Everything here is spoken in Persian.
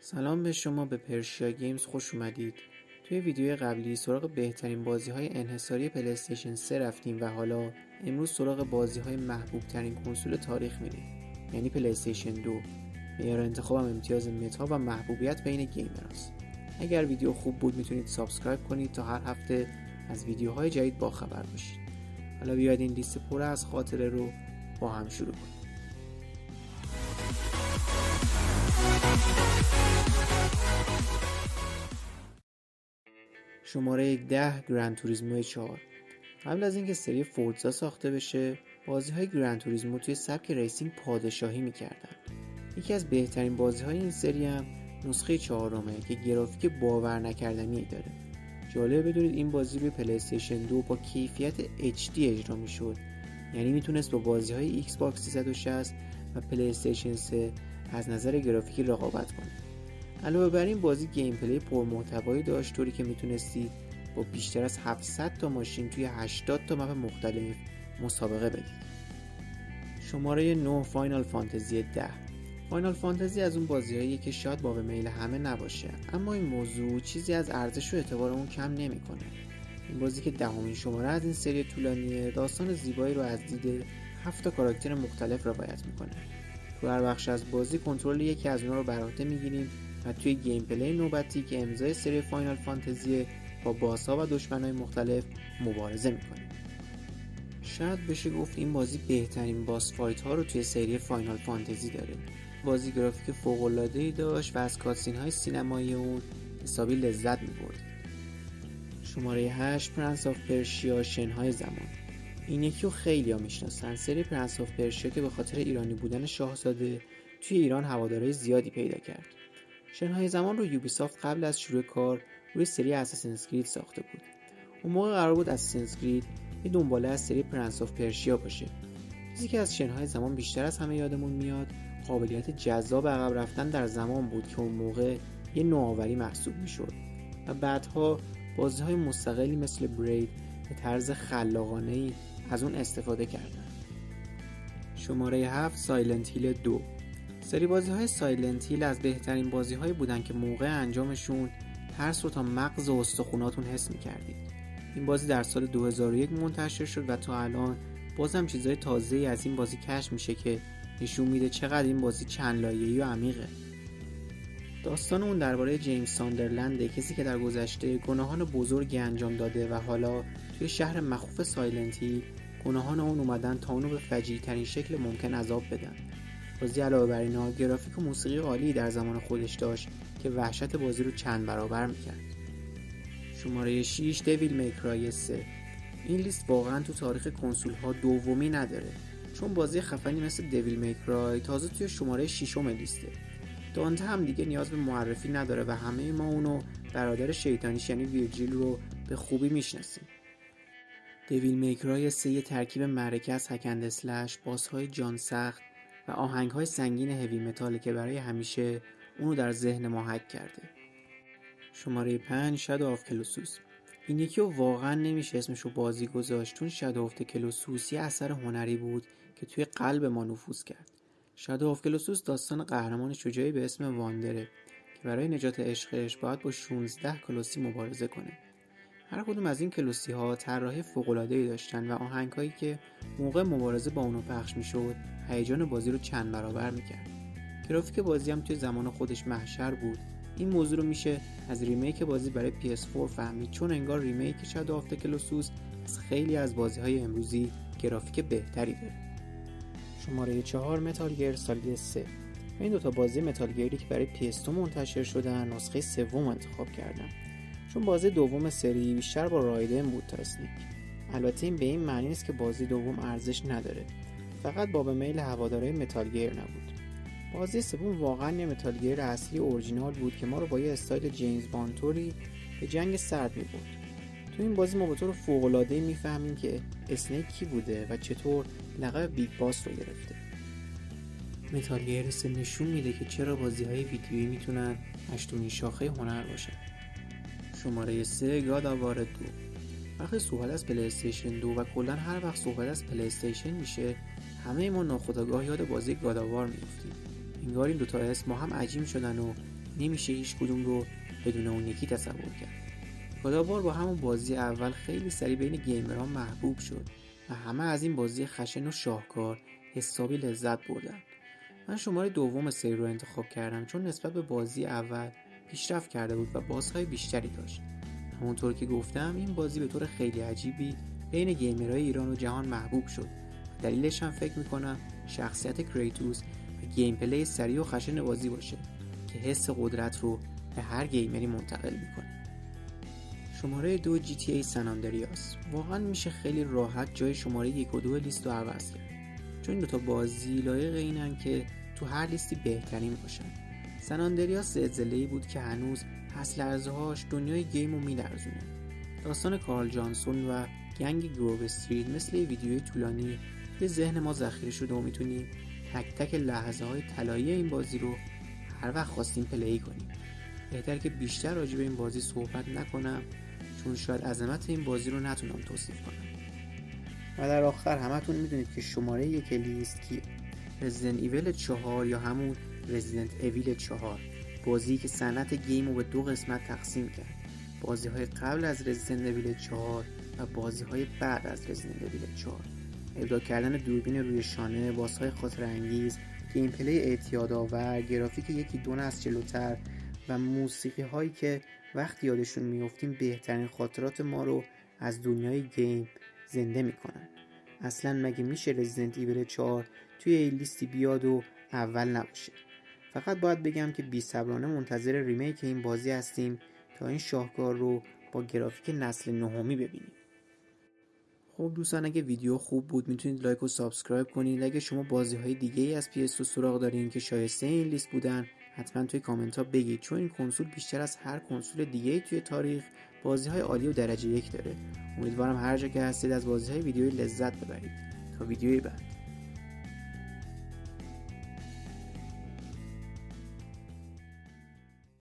سلام به شما، به پرشیا گیمز خوش اومدید. توی ویدیوی قبلی سراغ بهترین بازی‌های انحصاری پلی استیشن 3 رفتیم و حالا امروز سراغ بازی‌های محبوب ترین کنسول تاریخ میریم، یعنی پلی استیشن 2. معیار انتخابم امتیاز متا و محبوبیت بین گیمراست. اگر ویدیو خوب بود میتونید سابسکرایب کنید تا هر هفته از ویدیوهای جدید باخبر باشید. حالا بیاید این لیست پر از خاطره رو با هم شروع کنیم. شماره 10 گرند توریسمو 4. قبل از اینکه سری فورزا ساخته بشه، بازی‌های گرند توریسمو توی سبک ریسینگ پادشاهی می‌کردن. یکی از بهترین بازی‌های این سری هم نسخه 4 که گرافیک باور نکردنی داره. جالب بدونید این بازی روی پلی استیشن 2 با کیفیت HD اجرا می‌شد. یعنی میتونست با بازی‌های ایکس باکس 360 و پلی استیشن 3 از نظر گرافیکی رقابت کنه. علاوه بر این بازی گیم پلی پرمحتوایی داشت، طوری که میتونستید با بیشتر از 700 تا ماشین توی 80 تا مپ مختلف مسابقه بدید. شماره 9 فاینال فانتزی 10. فاینال فانتزی از اون بازیاییه که شاید باب میل همه نباشه، اما این موضوع چیزی از ارزش و اعتبار اون کم نمیکنه. این بازی که 10مین شماره از این سری طولانیه، داستان زیبایی رو از دید 7 تا کاراکتر مختلف روایت میکنه. تو هر بخش از بازی کنترل یکی از اونها رو بر عهده میگیریم و توی گیم پلی نوبتی که امضای سری فاینال فانتزی با باس‌ها و دشمنای مختلف مبارزه میکنیم. شاید بشه گفت این بازی بهترین باس فایت ها رو توی سری فاینال فانتزی داره. بازی گرافیک فوق‌العاده‌ای داشت و از کاتسین های سینمایی اون حسابی لذت می‌برد. شماره 8 پرنس آف پرشیا شن‌های زمان. این یکی رو خیلی‌ها میشناسن. سری پرنس آف پرشیا که به خاطر ایرانی بودن شاهزاده توی ایران هوادارهای زیادی پیدا کرد. شن‌های زمان رو یوبیسافت قبل از شروع کار روی سری اساسینز کرید ساخته بود. اون موقع قرار بود اساسینز کرید یه دنباله از سری پرنس آف پرشیا باشه. چیزی که از شن‌های زمان بیشتر از همه یادمون میاد قابلیت جذاب عقب رفتن در زمان بود که اون موقع یه نوآوری محسوب میشد و بعدها بازی‌های مستقلی مثل برید به طرز خلاقانه‌ای از اون استفاده کردن. شماره 7 سایلنت هیل 2. سری بازی‌های سایلنت هیل از بهترین بازی‌هایی بودن که موقع انجامشون ترس رو تا مغز و استخوناتون حس می‌کردید. این بازی در سال 2001 منتشر شد و تا الان بازم چیزای تازه‌ای از این بازی کشف میشه که نشون میده چقدر این بازی چند لایه‌ای و عمیقه. داستان اون درباره جیمز ساندرلنده، کسی که در گذشته گناهان بزرگی انجام داده و حالا توی شهر مخوف سایلنت هیل گناهان اون اومدن تا اونو به فجیع‌ترین شکل ممکن عذاب بدن. بازی علاوه بر اینا گرافیک و موسیقی عالی در زمان خودش داشت که وحشت بازی رو چند برابر میکرد. شماره 6 دیویل می کرای 3. این لیست واقعا تو تاریخ کنسول ها دومی نداره، چون بازی خفنی مثل دیویل می کرای تازه توی شماره 6 لیسته. دانته هم دیگه نیاز به معرفی نداره و همه ما اونو برادر شیطانیش یعنی ویرجیل رو به خوبی میشناسیم. دیویل می کرای 3 یه ترکیب معرکه از هک اند اسلش، باس‌های جان سخت و آهنگ‌های سنگین هوی متاله که برای همیشه اونو در ذهن ما حک کرده. شماره 5 شادو آف کلوسوس. این یکی رو واقعا نمیشه اسمشو بازی گذاشت، چون شادو آف کلوسوس یه اثر هنری بود که توی قلب ما نفوذ کرد. شادو آف کلوسوس داستان قهرمان شجاعی به اسم واندره که برای نجات عشقش باید با 16 کلوسی مبارزه کنه. هر کدوم از این کلوسی ها طراحی فوق‌العاده‌ای داشتن و آهنگایی که موقع مبارزه با اونو پخش میشد هیجان بازی رو چند برابر میکرد. گرافیک بازی هم توی زمان خودش محشر بود. این موضوع رو میشه از ریمیک بازی برای PS4 فهمید، چون انگار ریمیک شادو آف کلوسوس از خیلی از بازی‌های امروزی گرافیک بهتری داره. شماره 4 متال گیر سالید 3. این دوتا بازی متال گیری که برای PS2 منتشر شدن نسخه سوم انتخاب کردم، چون بازی دوم سری بیشتر با رایدن بود تا اسنیک. البته این به این معنی نیست که بازی دوم ارزش نداره، فقط باب میل هوادارهای متال گیر نبود. بازی سوم واقعا یه متال گیر اصلی اورجینال بود که ما رو با یه استایل جیمز باندتوری به جنگ سرد می‌برد. تو این بازی ما به طور فوق‌العاده‌ای می‌فهمیم که اسنیک کی بوده و چطور لقب بیگ باس رو گرفته. متال گیر 3 نشون میده که چرا بازی‌های ویدیویی میتونن هشتمین شاخه هنر باشن. شماره 3 گاد آف وار 2. وقتی صحبت از پلی استیشن 2 و کلا هر وقت صحبت از پلی استیشن میشه، همه ما ناخودآگاه یاد بازی گاد آف وار میافتیم. انگار این دوتا اسم با هم عجیم شدن و نمیشه هیچ کدوم رو بدون اون یکی تصور کرد. God of War با همون بازی اول خیلی سریع بین گیمرها محبوب شد و همه از این بازی خشن و شاهکار حسابی لذت بردن. من شماره دوم سری رو انتخاب کردم چون نسبت به بازی اول پیشرفت کرده بود و بازهای بیشتری داشت. همونطور که گفتم این بازی به طور خیلی عجیبی بین گیمرهای ایران و جهان محبوب شد. دلیلش هم فکر میکنم شخصیت کریتوس و گیم پلی سریع و خشن بازی باشه که حس قدرت رو به هر گیمری منتقل میکنه. شماره 2 GTA سن آندریاس. واقعا میشه خیلی راحت جای شماره 1 و 2 لیست رو عوض کرد چون این دوتا بازی لایق اینن که تو هر لیستی بهترین باشن. سن آندریاس زلزله‌ای بود که هنوز پس لرزه‌هاش دنیای گیم رو میلرزونه. داستان کارل جانسون و گنگ گروو استریت مثل یه ویدیوی طولانی به ذهن ما ذخیره شده و میتونیم تک تک لحظه‌های طلایی این بازی رو هر وقت خواستیم پلی کنیم. بهتره که بیشتر راجع به این بازی صحبت نکنم چون شاید عظمت این بازی رو نتونم توصیف کنم. و در آخر همتون میدونید که شماره 1 لیست کیه؟ رزیدنت ایول 4 یا همون رزیدنت ایول 4، بازی که صنعت گیم رو به 2 قسمت تقسیم کرد. بازی‌های قبل از رزیدنت ایول 4 و بازی‌های بعد از رزیدنت ایول 4. ابداع کردن دوربین روی شانه، بازهای خاطر انگیز، گیم پلی اعتیادآور، گرافیک یکی دو نسل جلوتر و موسیقی هایی که وقتی یادشون میافتیم بهترین خاطرات ما رو از دنیای گیم زنده میکنن. اصلا مگه میشه رزیدنت ایول 4 توی این لیستی بیاد و اول نباشه؟ فقط باید بگم که بی‌صبرانه منتظر ریمیک این بازی هستیم تا این شاهکار رو با گرافیک نسل نهمی ببینیم. خب دوستان، اگه ویدیو خوب بود میتونید لایک و سابسکرایب کنید. اگه شما بازی‌های دیگه‌ای از PS2 سراغ دارین که شایسته این لیست بودن حتما توی کامنت ها بگید چون این کنسول بیشتر از هر کنسول دیگه‌ای توی تاریخ بازی‌های عالی و درجه 1 داره. امیدوارم هر جا که هستید از بازی‌های ویدیویی لذت ببرید. تا ویدیوی بعد.